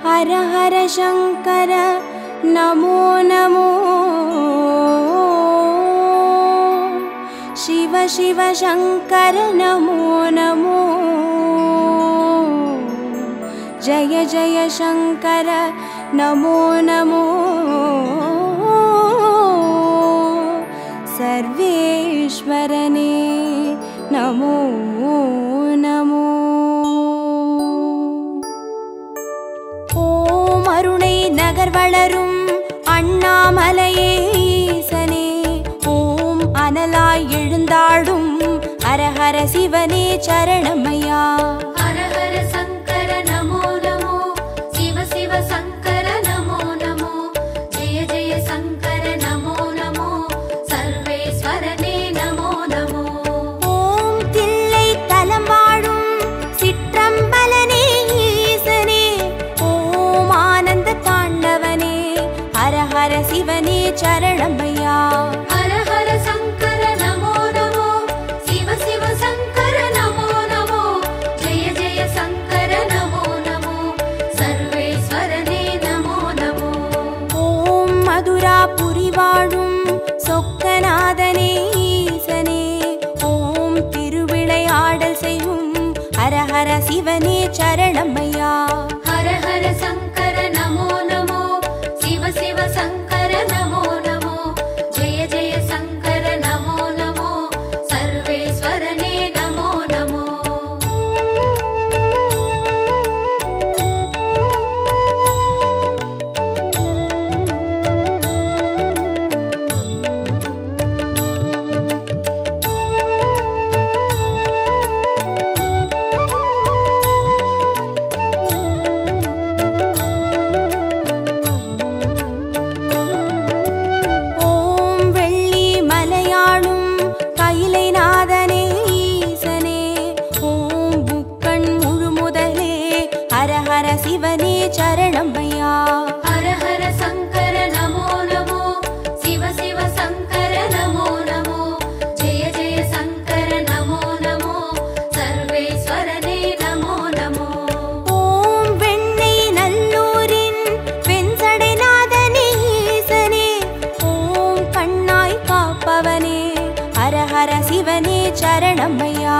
हर हर शंकर नमो नमो शिव शिव शंकर नमो नमो जय जय शंकर नमो नमो सर्वेश्वरने नमो नमो ओम अरुणै नगर वलरुम अण्णामलैये ईसने ओम अनलाय एळुंदाडुम हर हर शिवने चरणमैया हर हर शंकर नमो नमो शिव शिव शंकर नमो नमो जय जय शंकर नमो नमो सर्वेश्वरने नमो नमो ओम तिल्लै तलं वाळुम सिट्रम्बलने ईसने ओम आनंद ताण्डवने हर हर शिवने चरणमैया हर हर शंकर नमो नमो शिव शिव शंकर नमो नमो जय जय शंकर नमो नमो सर्वेश्वरने नमो नमो ओम मधुरापुरी वाळुम சொக்கநாதனே ஈசனே ஓம் திருவிளையாடல் செய்யும் ஹர ஹர சிவனே சரணமையா हर हर शंकर नमो नमो शिव शिव शंकर नमो नमो जय जय शंकर नमो नमो सर्वेश्वरने नमो नमो ஓம் வெள்ளி மலையாளும் கைலைநாதனே ஈசனே ஓம் புக்கண் முழுமுதலே ஹர ஹர சிவனே சரணமையா हर हर शंकर नमो नमो शिव शिव शंकर नमो नमो जय जय शंकर नमो नमो सर्वेश्वरने नमो नमो ஓம் வெண்ணை நல்லூரின் வெண்சடைநாதனே ஈசனே ஓம் கண்ணாய் காப்பவனே ஹர ஹர சிவனே சரணமையா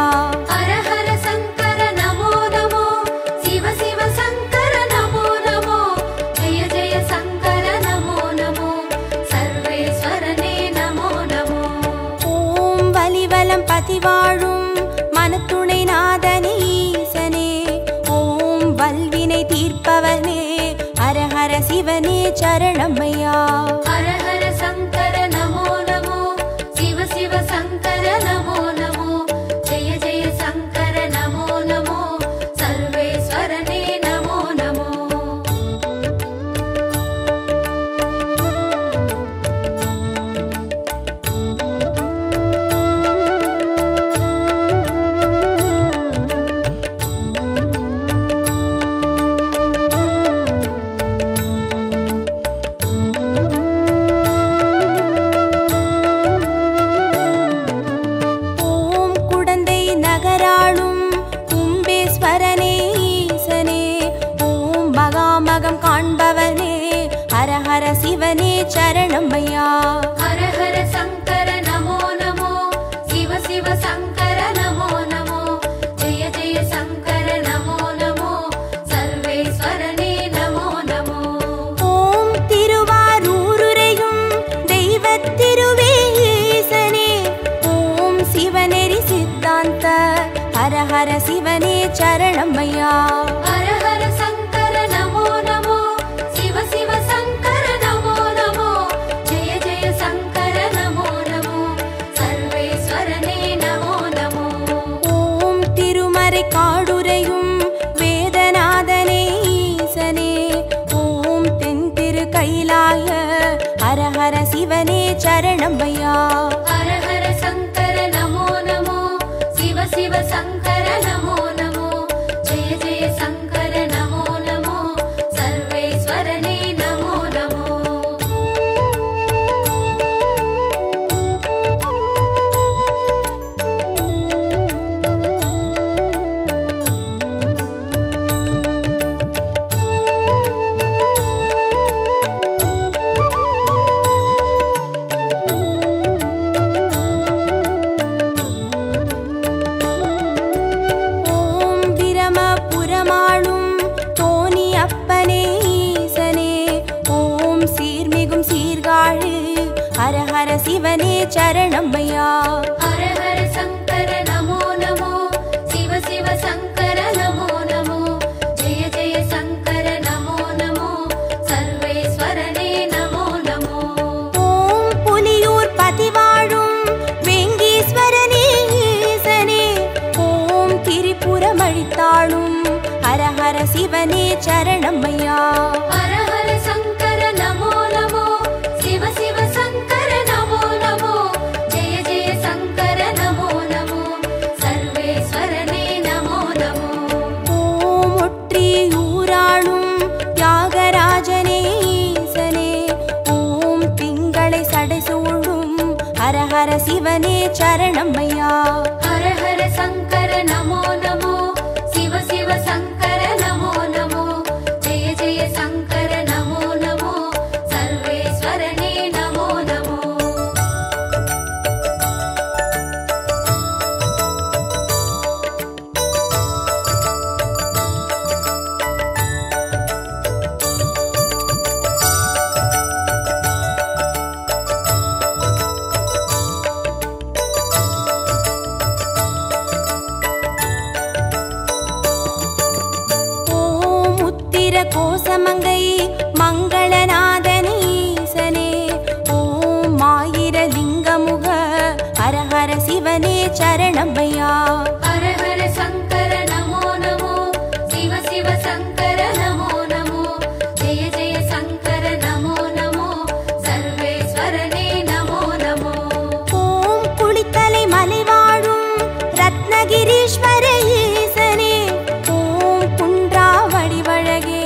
हर हर शंकर नमो नमो शिव शिव शंकर नमो नमो जय जय शंकर नमो नमो सर्वेश्वरने नमो नमो ஓம் வலிவலம் பதிவாழும் மனத்துணை நாதனே ஈசனே ஓம் வல்வினை தீர்ப்பவனே ஹர ஹர சிவனே சரணமையா हर हर शंकर नमो नमो शिव शिव शंकर नमो नमो जय जय शंकर नमो नमो सर्वेश्वरने नमो नमो ஓம் குடந்தை நகராளும் கும்பேஸ்வரனே ஈசனே ஓம் மகாமகம் காண்பவனே ஹர ஹர சிவனே சரணமையா हर हर शंकर नमो नमो शिव शिव शंकर नमो नमो जय जय शंकर नमो नमो सर्वेश्वरने नमो नमो ஓம் திருவாரூருரையும் தெய்வத் திருவே ஈசனே ஓம் சிவநெறி சித்தாந்த ஹர ஹர சிவனே சரணமையா हर हर शंकर नमो नमो शिव शिव शंकर नमो नमो जय जय शंकर नमो नमो सर्वेश्वरने नमो नमो ஓம் திருமறை காடுரையும் வேதநாதனே ஈசனே ஓம் தென் திரு கைலாய ஹர ஹர சிவனே சரணமையா हर हर शंकर नमो नमो शिव शिव शंकर नमो नमो जय जय शंकर नमो नमो सर्वेश्वरने नमो नमो சரணமையா. ஹர ஹர சங்கர நமோ நமோ, சிவ சிவ சங்கர நமோ நமோ, ஜெய ஜெய சங்கர நமோ நமோ, சர்வேஸ்வரனே நமோ நமோ. ஓம் புலியூர் பதிவாழும் வேங்கீஸ்வரனே ஈசனே, ஓம் திரிபுரம் அழித்தாளும் ஹர ஹர சிவனே சரணமையா. ஹர ஹர சங்கர நமோ நமோ, சிவ சிவ சங்கர நமோ நமோ, ஜெய ஜெய சங்கர நமோ நமோ, சர்வேஸ்வரனே நமோ நமோ. ஓம் ஒற்றியூராளும் தியாகராஜனே ஈசனே, ஓம் திங்களை சடைசூழும் ஹர ஹர சிவனே சரணமையா. ஹர ஹர சங்கர நமோ நமோ, சிவ சிவ சங்கர நமோ நமோ, ஜெய ஜெய சங்கர நமோ நமோ, சர்வேஸ்வரனே நமோ நமோ. ஓம் உத்திர கோசமங்கை மங்களநாதனே ஈசனே, ஓம் ஆயிர லிங்கமுக ஹர ஹர சிவனே சரணமையா. ஹர ஹர சங்கர நமோ நமோ, சிவ சிவ சங்கர நமோ நமோ, ஜெய ஜெய சங்கர நமோ நமோ, சர்வேஸ்வரனே நமோ நமோ. ஓம் குளித்தலை மலை வாழும் ரத்னகிரீஸ்வர ஈசனே, ஓம் குன்றா வடிவழகே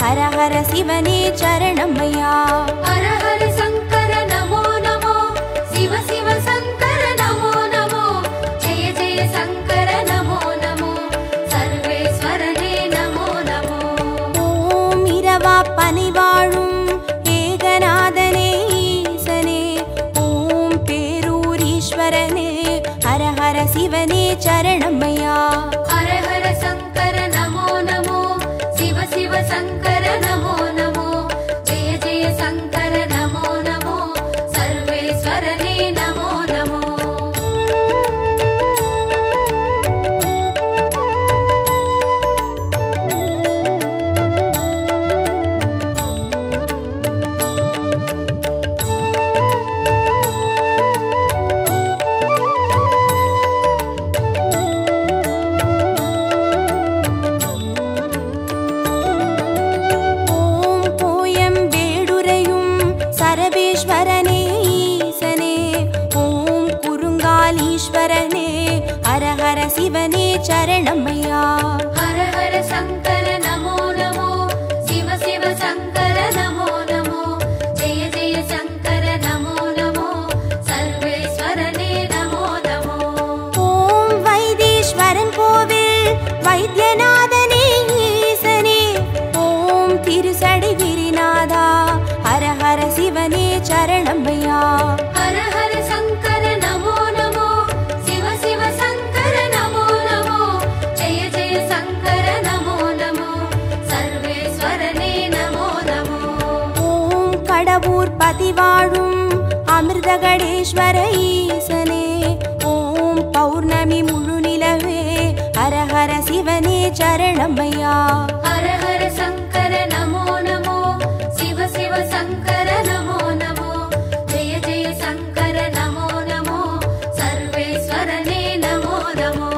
ஹர ஹர சிவனே சரணமையா. ஹர ஹர சங்கர நமோ நமோ, சிவ சிவ சங்கர நமோ நமோ, ஜெய ஜெய சங்கர நமோ நமோ, சர்வேஸ்வரனே நமோ நமோ. ஓம் இரவா பனி வாழும் ஏகநாதனே ஈசனே, ஓம் பேரூரீஸ்வரனே ஹர ஹர சிவனே சரணமையா. ஹர ஹர சங்கர நமோ நமோ, சிவ சிவ சங்கர நமோ நமோ, ஜெய ஜெய சங்கர நமோ நமோ, சர்வேஸ்வரனே நமோ நமோ. ஓம் கோயம் வேடுரையும் சரபேஸ்வரனே ஈசனே, ஓம் குறுங்காலீஸ்வரனே ஹர ஹர சிவனே சரணமையா. ஹர ஹர சங்கர நமோ நமோ, சிவ சிவ சங்கர நமோ நமோ, ஜெய ஜெய சங்கர நமோ நமோ, சர்வேஸ்வரனே நமோ நமோ. ஓம் வைத்தீஸ்வரன் கோவில் வைத்தியநாதனே ஈசனே, ஓம் திருசடை கிரிநாதா ஹர ஹர சிவனே சரணமையா. ஹர ஹர சங்கர நமோ நமோ, சிவ சிவ சங்கர நமோ நமோ, ஜெய ஜெய சங்கர நமோ நமோ, சர்வேஸ்வரனே நமோ நமோ. ஓம் கடவுர் பதிவாழும் அமிர்தகடேஸ்வர ஈசனே, ஓம் பௌர்ணமி முழு நிலவே ஹர ஹர சிவனே சரணமையா. ஹர ஹர சங்கர நமோ நமோ, சிவ சிவ சங்கர நமோ நமோ, ஜெய ஜெய சங்கர நமோ நமோ, சர்வேஸ்வரனே நமோ நமோ.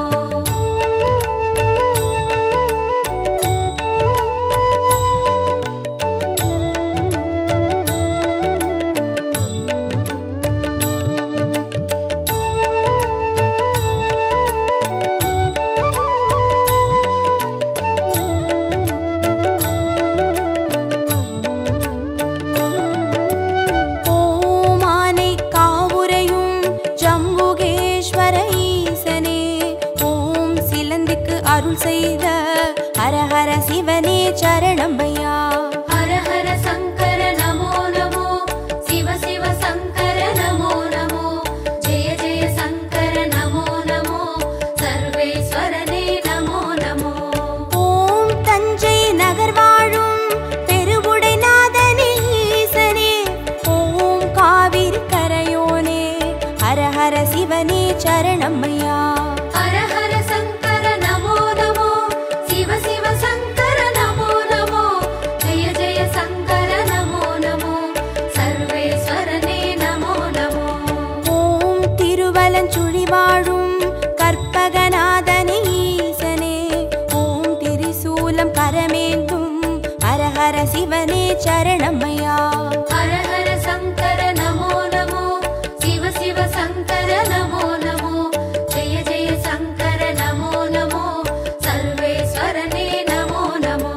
ஓம் ஆனை காவுரையும் ஜம்புகேஸ்வர ஈசனே, ஓம் சிலந்திக்கு அருள் செய்த ஹர ஹர சிவனே சரணமையா. ஹர ஹர சங்கர நமோ நமோ, சிவ சிவ சங்கர நமோ நமோ, ஜெய ஜெய சங்கர நமோ நமோ, சர்வேஸ்வரனே நமோ நமோ. ஓம் தஞ்சை நகர் வாழும் பெருவுடைநாதனே ஈசனே, ஓம் காவிரி கரையோனே சரணமையா. ஹர ஹர சங்கர நமோ நமோ, சிவ சிவ சங்கர நமோ நமோ, ஜெய ஜெய சங்கர நமோ நமோ, சர்வேஸ்வரனே நமோ நமோ.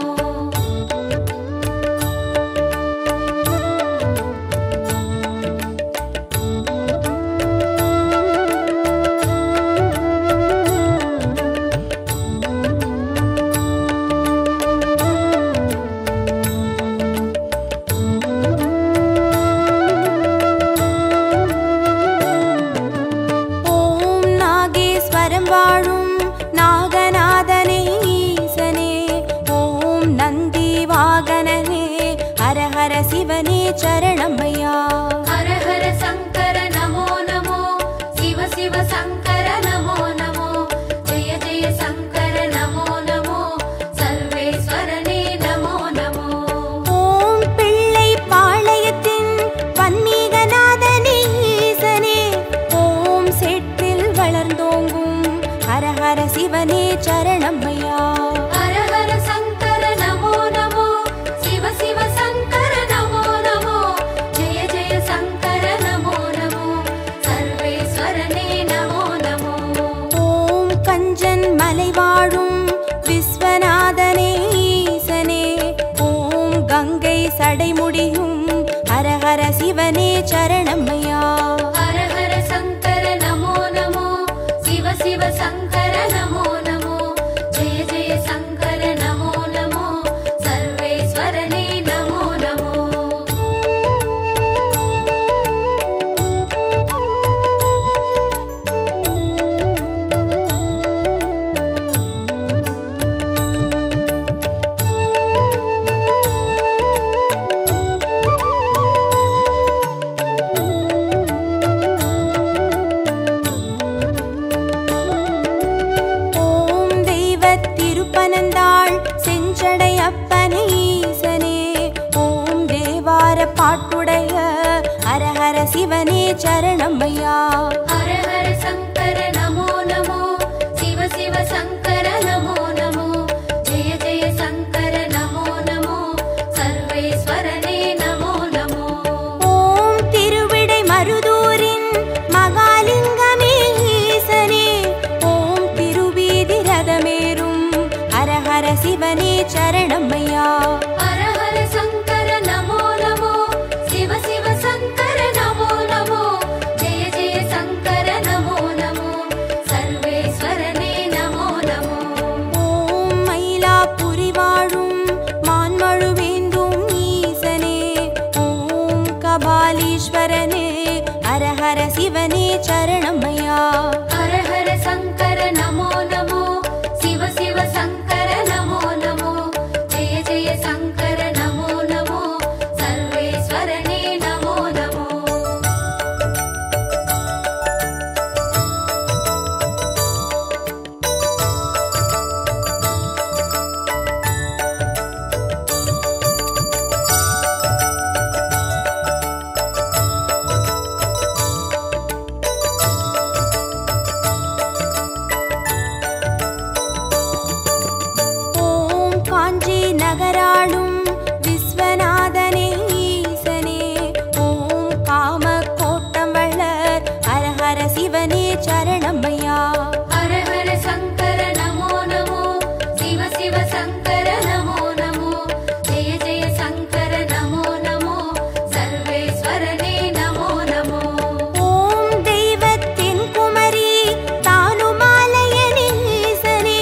வாழும் நாகநாதனே ஈசனே, ஓம் நந்தி வாகனனே, ஹர ஹர சிவனே சரணமையா. ஹர ஹர சங்கர நமோ நமோ, சிவ சிவ சங்கர நமோ நமோ, ஜெய ஜெய சங்கர நமோ நமோ, சர்வேஸ்வரனே நமோ நமோ. ஓம் பிள்ளை பாளையத்தின் பன்மீகநாதனே ஈசனே, ஓம் செட்டில் வளர்ந்தோங்கும் ஹர ஹர சிவனே சரணமையா. ஹர ஹர சங்கர நமோ நமோ, சிவ சிவ சங்கர நமோ நமோ, ஜெய ஜெய சங்கர நமோ நமோ, சர்வேஸ்வரனே நமோ நமோ. ஓம் கஞ்சன் மலை வாழும் விஸ்வநாதனே ஈசனே, ஓம் கங்கை சடைமுடியும் ஹர ஹர சிவனே சரணமையா. ஹர ஹர சங்கர நமோ நமோ, சிவ சிவ சங்கர நமோ நமோ, ஜெய ஜெய சங்கர நமோ நமோ, சர்வேஸ்வரனே நமோ நமோ. ஓம் தெய்வத் திருப்பனந்தாள் செஞ்சடை அப்பனே ஈசனே, ஓம் தேவார பாட்டுடைய ஹர ஹர சிவனே சரணமையா. ஹர ஹர சங்கர நமோ நமோ, சிவ சிவ சங்கர நமோ நமோ, ஜெய ஜெய சங்கர நமோ நமோ, சர்வேஸ்வரனே நமோ நமோ. ஓம் திருவிடை மருதூரின் மகாலிங்கமே ஈசனே, ஓம் திருவீதி ரதமேறும் ஹர ஹர சிவனே சரணமையா. ஹர ஹர சங்கர நமோ நமோ, சிவ சிவ சங்கர நமோ நமோ, ஜெய ஜெய சங்கர நமோ நமோ, சர்வேஸ்வரனே நமோ நமோ. ஓம் மயிலாப்புரி வாழும் மான்மழுவேந்தும் ஈசனே, ஓம் கபாலீஸ்வரனே ஹர ஹர சிவனே சரணமையா. ஹர ஹர சங்கர நமோ நமோ, சிவ சிவ சங்கர நமோ நமோ, ஜெய ஜெய சங்கர நமோ நமோ, சர்வேஸ்வரனே நமோ நமோ. ஓம் காஞ்சி நகராளும் விஸ்வநாதனே ஈசனே, ஓம் காம கோட்டம் வளர் ஹர ஹர சிவனே சரணமையா. ஹர ஹர சங்கர நமோ நமோ, சிவ சிவ சங்கர நமோ நமோ, ஜெய ஜெய சங்கர நமோ நமோ, சர்வேஸ்வரனே நமோ நமோ. ஓம் தெய்வத்தின் குமரி தானுமாலயனே ஈசனே,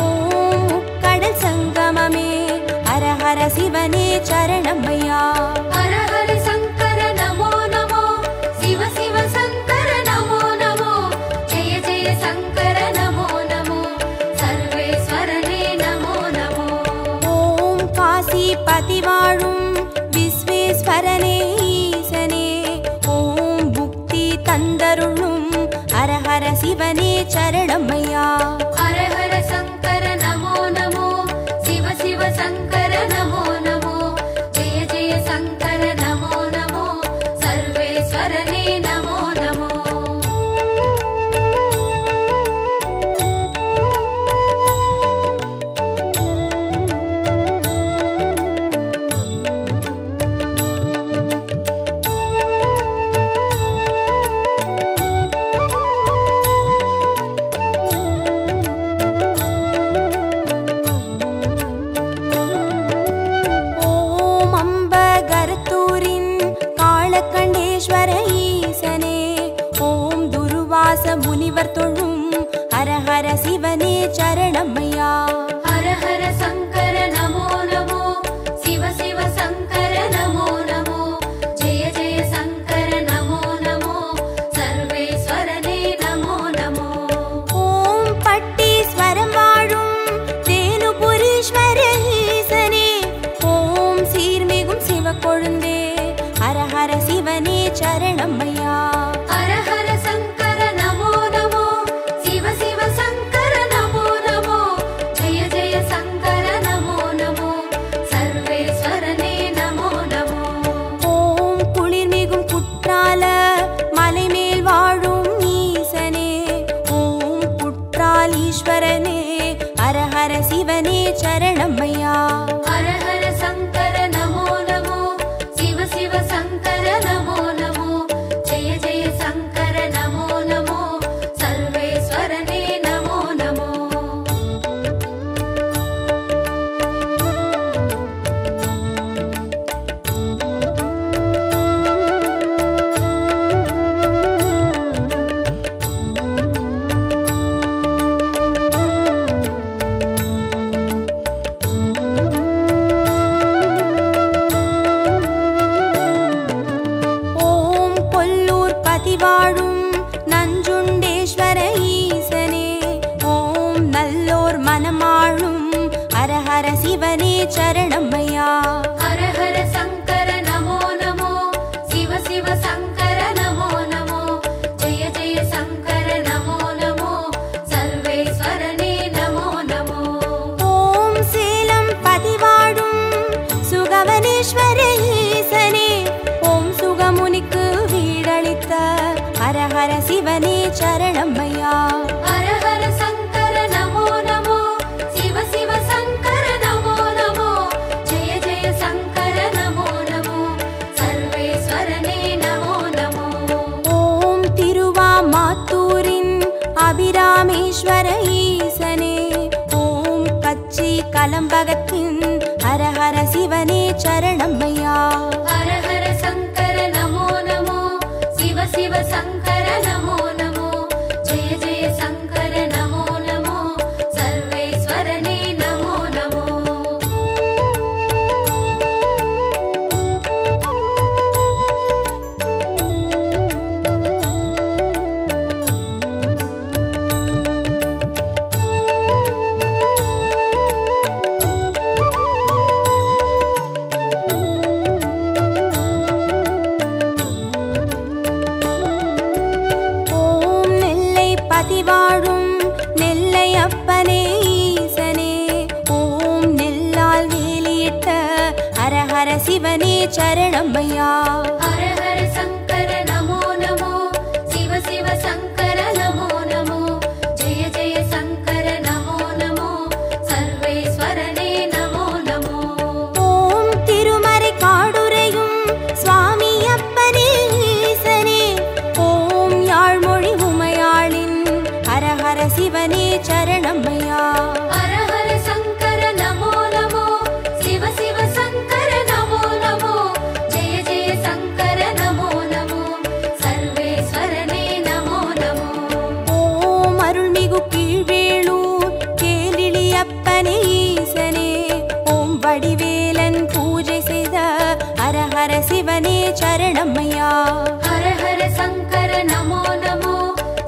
ஓம் கடல் சங்கமமே ஹர ஹர சிவனே சரணமையா. ஹர ஹர சங்கர நமோ நமோ, சிவ சிவ சங்கர நமோ நமோ, ஜெய ஜெய சங்கர நமோ நமோ, சர்வேஸ்வரனே நமோ நமோ. ஓம் காசி பதி வாழும் விஸ்வேஸ்வரனே ஈசனே, ஓம் புக்தி தந்தருளும் ஹர ஹர சிவனே சரணமையா. ஹர ஹர சங்கர நமோ நமோ, சிவ சிவ சங்கர நமோ நமோ, ஜெய ஜெய சங்கர நமோ நமோ, சர்வேஸ்வரனே நமோ நமோ. ஹர சிவனே சரணமையா. ஹர ஹர சங்கர நமோ நமோ, சிவ சிவ சங்கர நமோ நமோ, ஜெய ஜெய சங்கர நமோ நமோ, சர்வேஸ்வரனே நமோ நமோ. ஓம் பட்டீஸ்வரம் வாழும் தேனுபுரீஸ்வர ஈசனே, ஓம் சீர்மிகும் சிவக்கொழுந்தே, ஹர ஹர சிவனே சரணமையா. ஹர ஹர சங்கர நமோ நமோ, சிவ சிவ சங்கர நமோ நமோ, ஜெய ஜெய சங்கர நமோ நமோ, சர்வேஸ்வரனே நமோ நமோ. ஓம் குளிர்மிகும் குற்றால மலைமேல் வாழும் ஈசனே, ஓம் குற்றாலீஸ்வரனே, ஹர ஹர சிவனே சரணமையா. ஹர ஹர சங்கர நமோ நமோ, சிவ சிவ சங்கர நமோ நமோ, ஜெய ஜெய சங்கர நமோ நமோ, சர்வேஸ்வரனே நமோ நமோ. ஓம் கொல்லூர் பதிவாழும் நஞ்சுண்டேஸ்வர ஈசனே, ஓம் நல்லோர் மனமாளும் ஹர ஹர சிவனே சரணமையா. ஹர ஹர சங்கர நமோ நமோ, சிவ சிவ சங்கர நமோ நமோ, ஜெய ஜெய சங்கர நமோ நமோ, சர்வேஸ்வரனே நமோ நமோ. ஓம் சேலம் பதிவாழும் சுகவனேஸ்வர ஈசனே, ஓம் சுகமுனிக்கு வீடளித்த ஹர ஹர சிவனே சரணமையா. ஹர ஹர சங்கர நமோ நமோ, சிவ சிவ சங்கர நமோ நமோ, ஜெய ஜெய சங்கர நமோ நமோ, சர்வேஸ்வரனே நமோ நமோ. ஓம் திருவாமாத்தூரின் அபிராமேஸ்வர ஈசனே, ஓம் கச்சி கலம்பகத்தின் ஹர ஹர சிவனே சரணமையா. ஹர ஹர சங்கர நமோ நமோ, சிவ சிவ சங்கர நமோ நமோ, ஜெய ஜெய சங்கர நமோ நமோ, சர்வேஸ்வரனே நமோ நமோ. ஓம் நெல்லை பதிவாழும் நெல்லை அப்பனே ஈசனே, ஓம் நெல்லால் வேலியிட்ட ஹர ஹர சிவனே சரணமையா. ஹர ஹர சங்கர நமோ நமோ, சிவ சிவ சங்கர நமோ நமோ, ஜெய ஜெய சங்கர நமோ நமோ, சர்வேஸ்வரனே நமோ நமோ. ஓம் திருமறை காடுரையும் சுவாமி அப்பனே ஈசனே, ஓம் யாழ்மொழி உமையாளின் ஹர ஹர சிவனே சரணமையா. ஹர ஹர சங்கர நமோ நமோ, சிவ சிவ சங்கர நமோ நமோ, ஜெய ஜெய சங்கர நமோ நமோ, சர்வேஸ்வரனே நமோ நமோ. ஓம் அருள்மிகு கீழ்வேளூர் கேளிழி அப்பனே ஈசனே, ஓம் வடிவேலன் பூஜை செய்த ஹர ஹர சிவனே சரணமையா. ஹர ஹர சங்கர நமோ நமோ,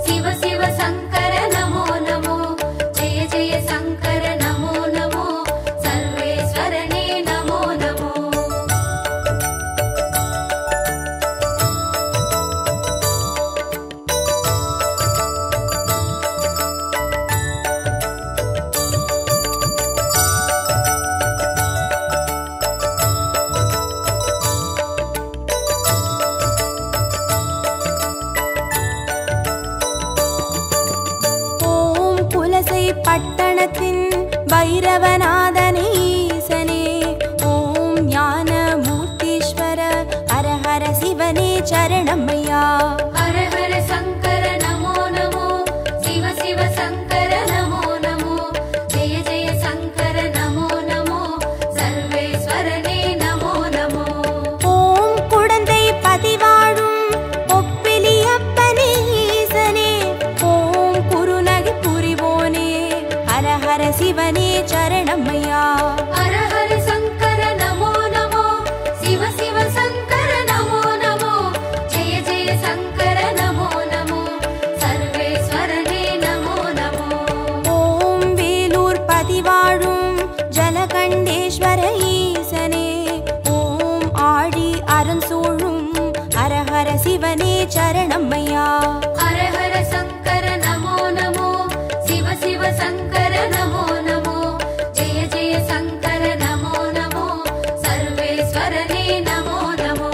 சிவ சிவ சங்கர நமோ நமோ, ஜெய ஜெய சங்கர நமோ நமோ, சர்வேஸ்வரனே நமோ நமோ. ஓம் புலசை பட்டணத்தின் பைரவநாதனே ஈசனே, ஓம் ஞான மூர்த்தீஸ்வர ஹர ஹர சிவனே சரணமையா. ஹர ஹர சங்கர நமோ நமோ, சிவ சிவ சங்கர நமோ நமோ, ஜெய ஜெய சங்கர நமோ நமோ, சர்வேஸ்வரனே நமோ நமோ. ஓம் குடந்தை பதிவாழும் ஒப்பிலி அப்பனே ஈசனே, ஓம் குருநகை புரிவோனே சரணமையா. ஹர ஹர சங்கர நமோ நமோ, சிவ சிவ சங்கர நமோ நமோ, ஜெய ஜெய சங்கர நமோ நமோ, சர்வேஸ்வரனே நமோ நமோ. ஓம் வேலூர் பதிவாழும் ஜலகண்டேஸ்வர ஈசனே, ஓம் ஆழி அரண் சூழும் ஹர ஹர சிவனே சரணமையா. ஹர ஹர சங்கர நமோ நமோ, சிவ சிவ சங்கர நமோ நமோ, ஜெய ஜெய சங்கர நமோ நமோ, சர்வேஸ்வரனே நமோ நமோ.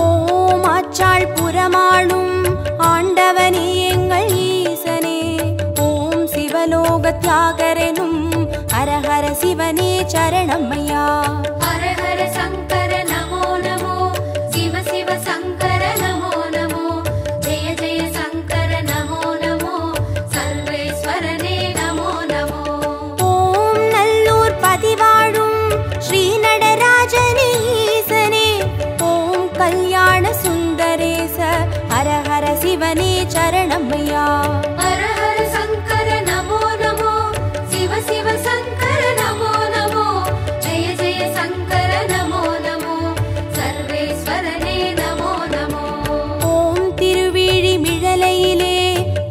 ஓம் ஆச்சாள் புறமாளும் ஆண்டவனே எங்கள் ஈசனே, ஓம் சிவலோக தியாகரெனும் ஹர ஹர சிவனே சரணமையா. ஹர ஹர சங்கர நமோ நமோ, சிவ சிவ சங்கர நமோ நமோ, ஜெய ஜெய சங்கர நமோ நமோ, சர்வேஸ்வரனே நமோ நமோ. ஓம் நல்லூர் பதிவாழும் ஸ்ரீ நடராஜனே ஈசனே, ஓம் கல்யாண சுந்தரேச ஹர ஹர சிவனே சரணமையா. ஹர ஹர சங்கர நமோ நமோ, சிவ சிவ சங்கர நமோ நமோ, ஜெய ஜெய சங்கர நமோ நமோ, சர்வேஸ்வரனே நமோ நமோ. ஓம் திருவிழிமிழலையிலே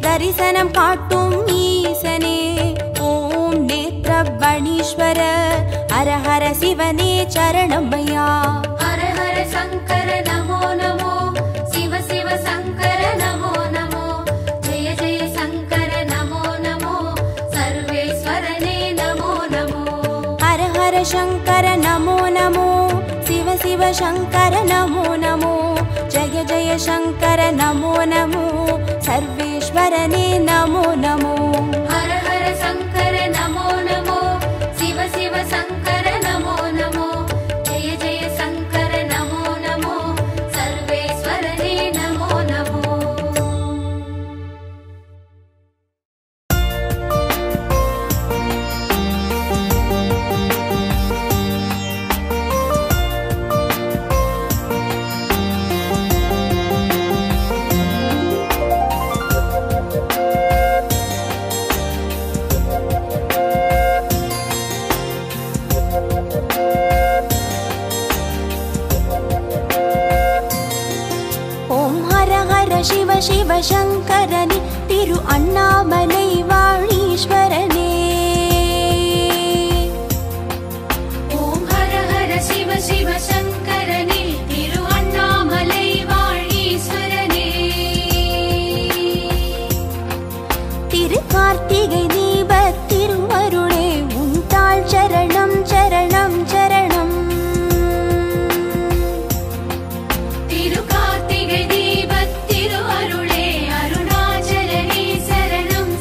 தரிசனம் காட்டும் ஈசனே, ஓம் நேத்ரபணீஸ்வர ஹர ஹர சிவனே சரணமையா. ஹர ஹர சங்கர நமோ நமோ, சிவ சிவ சங்கர நமோ நமோ, ஜெய ஜெய சங்கர நமோ நமோ, சர்வேஸ்வரனே நமோ நமோ. ஹர ஹர சங்கர நமோ நமோ, சிவ சிவ சங்கர நமோ நமோ, ஜெய ஜெய சங்கர நமோ நமோ, சர்வேஸ்வரனே நமோ நமோ. ஹர ஹர சங்கர நமோ நமோ, சிவ சிவ சங்கர நமோ நமோ, ஜெய ஜெய சங்கர நமோ நமோ, சர்வேஸ்வரனே நமோ நமோ. ஓம் ஹர ஹர சிவ சிவ சங்கரனே, திரு அண்ணாமலை வாழீஸ்வரனே. ஓம் ஹர ஹர சிவ சிவ சங்கரனே, திரு அண்ணாமலை வாழீஸ்வரனே. திரு கார்த்திகை தீப திருவருளே, உண்டாள் சரணம் சரணம் சரணம். திரு கார்த்திகை தீபத் திரு அருளே, அருணாச்சலனே சரணம்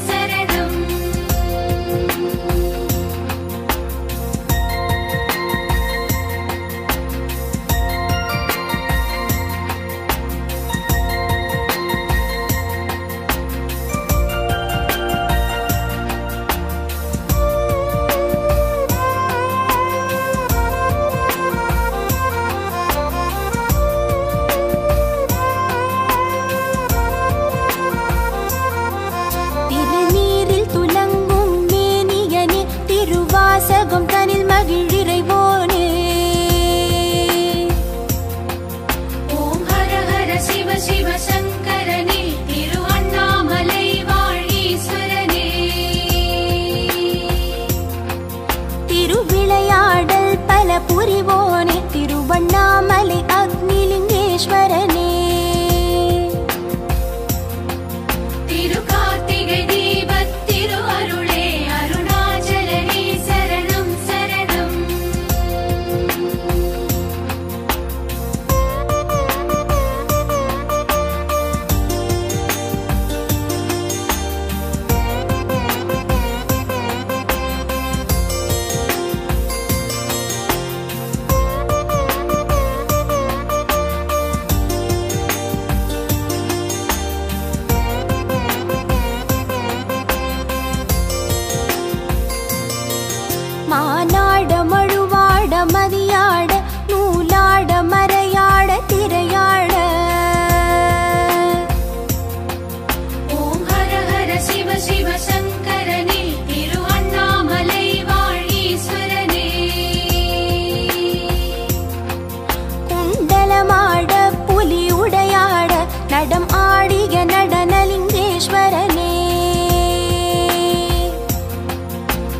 நடம் ஆடிய நடனலிங்கேஸ்வரனே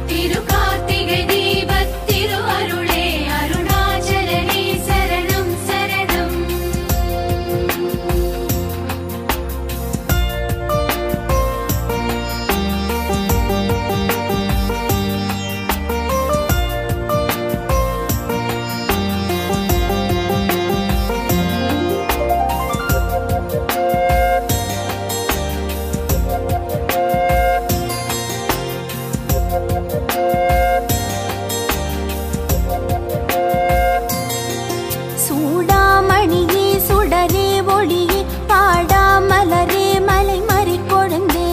திருகார்த்திகை தீபத் திரு அருளே அருணாச்சலனே சரணம் சரணம் சூடாமணியே சுடரே ஒளியே பாடாமலரே மலை மறி கொழுந்தே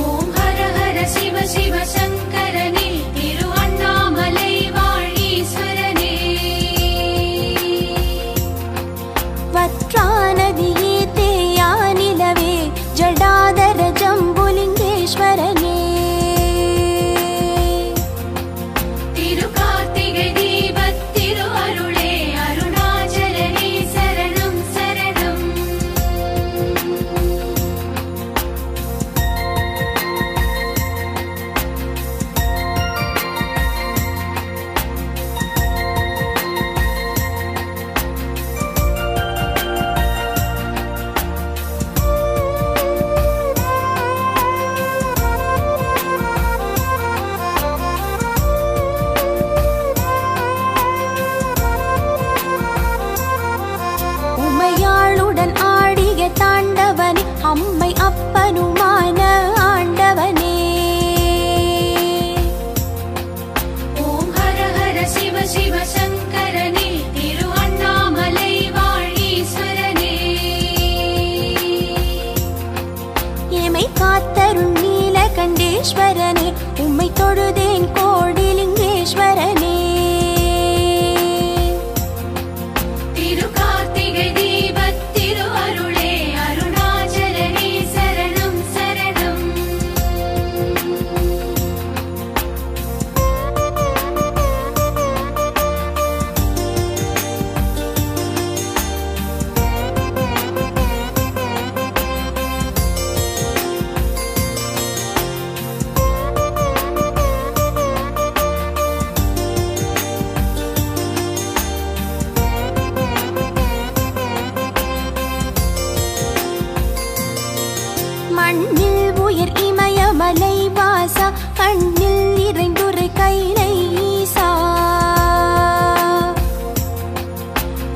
ஓம் ஹர ஹர சிவ சிவ சங்கரனே திரு அண்ணாமலை வாழீஸ்வரனே வற்றாநதியே தேயா நிலவே ஜடாதர ஜம்புலிங்கேஸ்வரனே திருகார்த்திகை தீபத் திரு அருளே அருணாச்சலனே சரணம் சரணம் உமையாளுடன் ஆடிய தாண்டவனே அம்மை அப்பனுமான ஆண்டவனே ஓம் ஹர ஹர சிவ சிவ சங்கரனே திரு அண்ணாமலை வாழீஸ்வரனே எமை காத்தருள் நீலகண்டேஸ்வரனே உம்மை தொழுதேன் கோடிலிங்கேஸ்வரனே திருகார்த்திகை தீபத் திரு அருளே அருணாச்சலனே சரணம் சரணம் மண்ணில் உயர் இமயமலை வாசா கண்ணில் இறைந்துரை கைலை ஈசா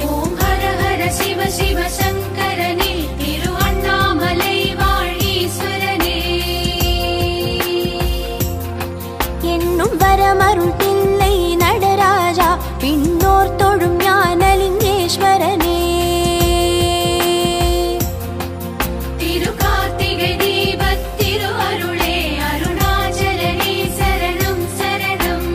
ஓம் ஹர ஹர சிவ சிவ சங்கரனே திரு அண்ணாமலை வாழீஸ்வரனே என்னும் வரமருள் தில்லை நடராஜா பின்னோர் தொழும் ஞானலிங்கேஸ்வரனே திருகார்த்திகை தீபத் திரு அருளே அருணாச்சலனே சரணம் சரணம்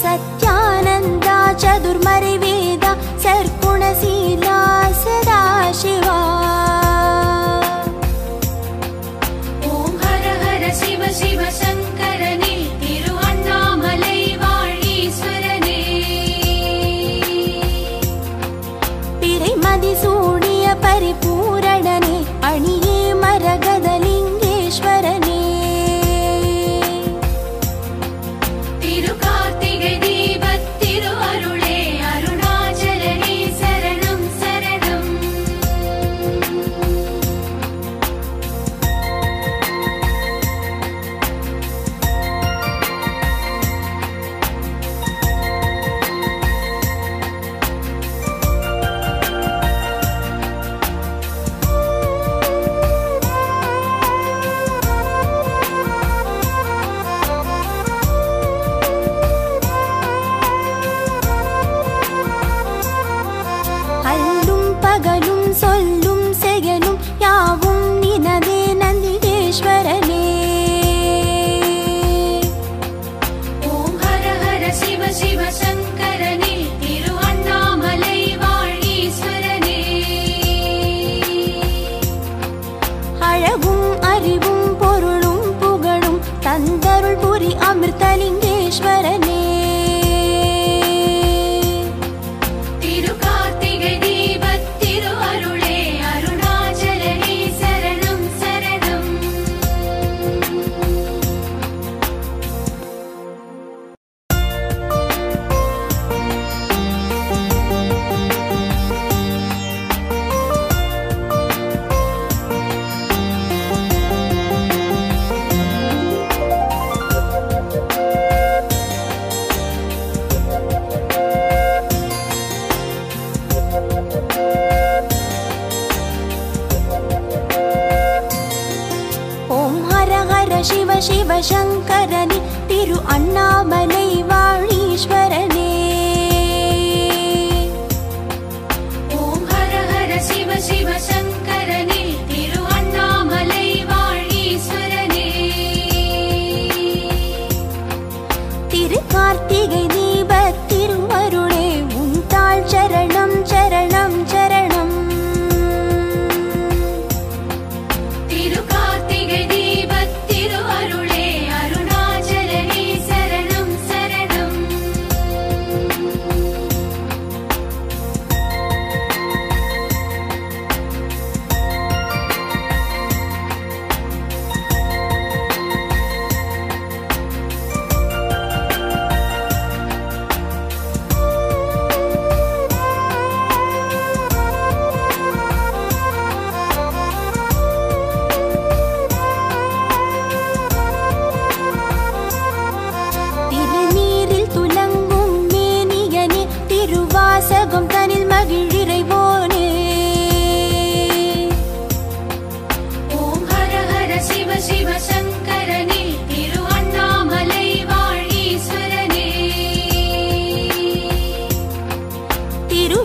சத்யானந்தா சதுர்மறை வேதா சர்க்குணசீலா சதாசிவா ஓம் ஹர ஹர சிவ சிவ சங்கரனே திரு அண்ணாமலை வாழீஸ்வரனே பிறை மதிசூடிய பரிபூரணனே அணியே மரகதலிங்கேஸ்வரனே திருகார்த்திகை தீபத் திரு அருளே அருணாச்சலனே சரணம் சரணம் அல்லும் பகலும் சொல்லும்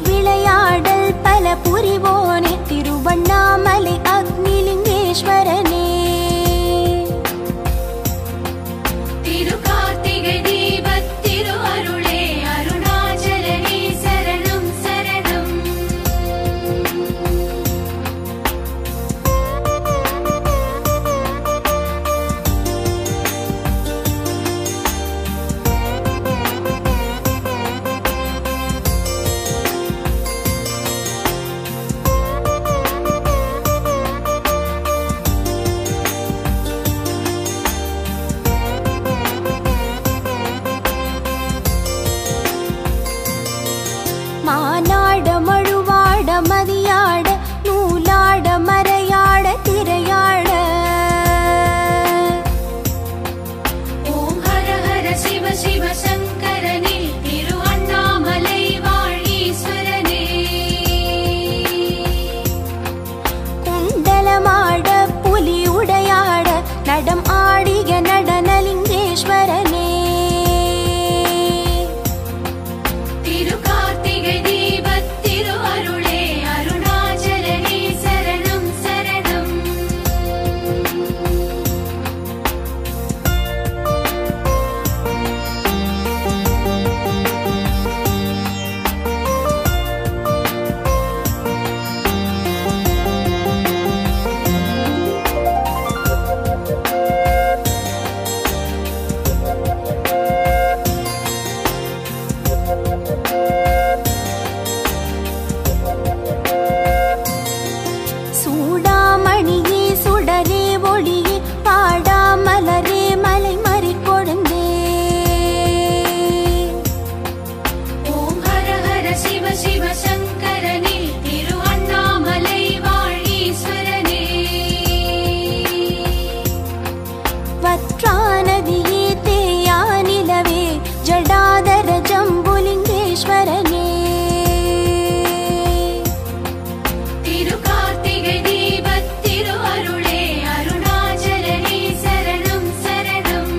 விளையாடல் பல புரிவோனே திருவண்ணாமலை அக்னிலிங்கேஸ்வரனே திரு கார்த்திகை தீபத் திரு அருளே அருணாச்சலனே சரணம் சரணம் மானாட மழுவாட மதியாட நூலாட மறையாட திரையாட ஓம் ஹர ஹர சிவ சிவ சங்கரனே திரு அண்ணாமலை வாழீஸ்வரனே குண்டலமாட புலி உடையாட நடம் ஆடிய நடனலிங்கேஸ்வரனே திரு கார்த்திகை தீபத் திரு அருளே அருணாச்சலனே சரணம் சரணம் சூடாமணியே சுடரே ஒளியே பாடாமலரே மலை மறி கொழுந்தே ஓம் ஹர ஹர சிவ சிவ சங்கரனே திரு அண்ணாமலை வாழீஸ்வரனே வற்றானதியே தேயா நிலவே ஜடாதர ஜம்புலிங்கேஸ்வரனே திரு கார்த்திகை தீபத் திரு அருளே அருணாச்சலனே சரணம் சரணம்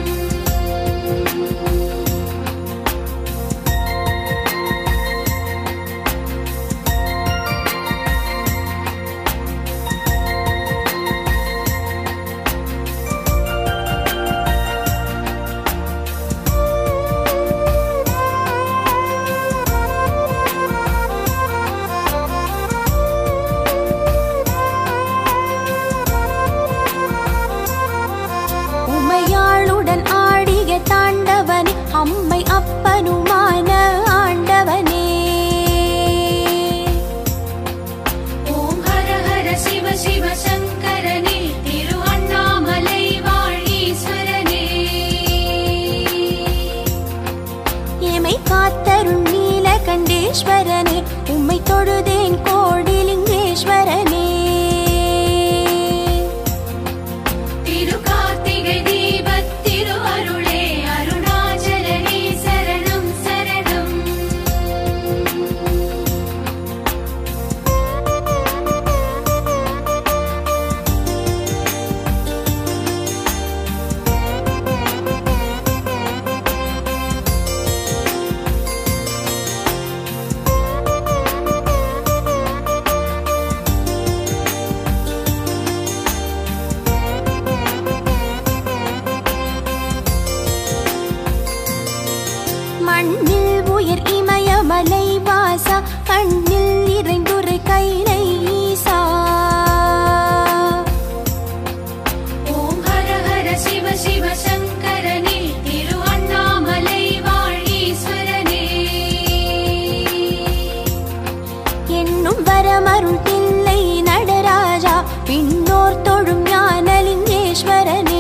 உமையாளுடன் ஆடிய தாண்டவனே அம்மை அப்பனுமான ஆண்டவனே ஓம் ஹர ஹர சிவ சிவ சங்கரனே திரு அண்ணாமலை வாழீஸ்வரனே எமை காத்தருள் நீலகண்டேஸ்வரனே உம்மை தொழுதேன் கோடிலிங்கேஸ்வரனே திரு கார்த்திகை தீபத் திரு அருளே அருணாச்சலனே சரணம் சரணம் மண்ணில் உயர் இமயமலை வாசா கண்ணில் நிறைந்துரை கைலை ஈசா ஓம் ஹர ஹர சிவ சிவ சங்கரனே திரு அண்ணாமலை வாழீஸ்வரனே என்னும் வரமருள் தில்லை நடராஜா பின்னோர் தொழும் ஞானலிங்கேஸ்வரனே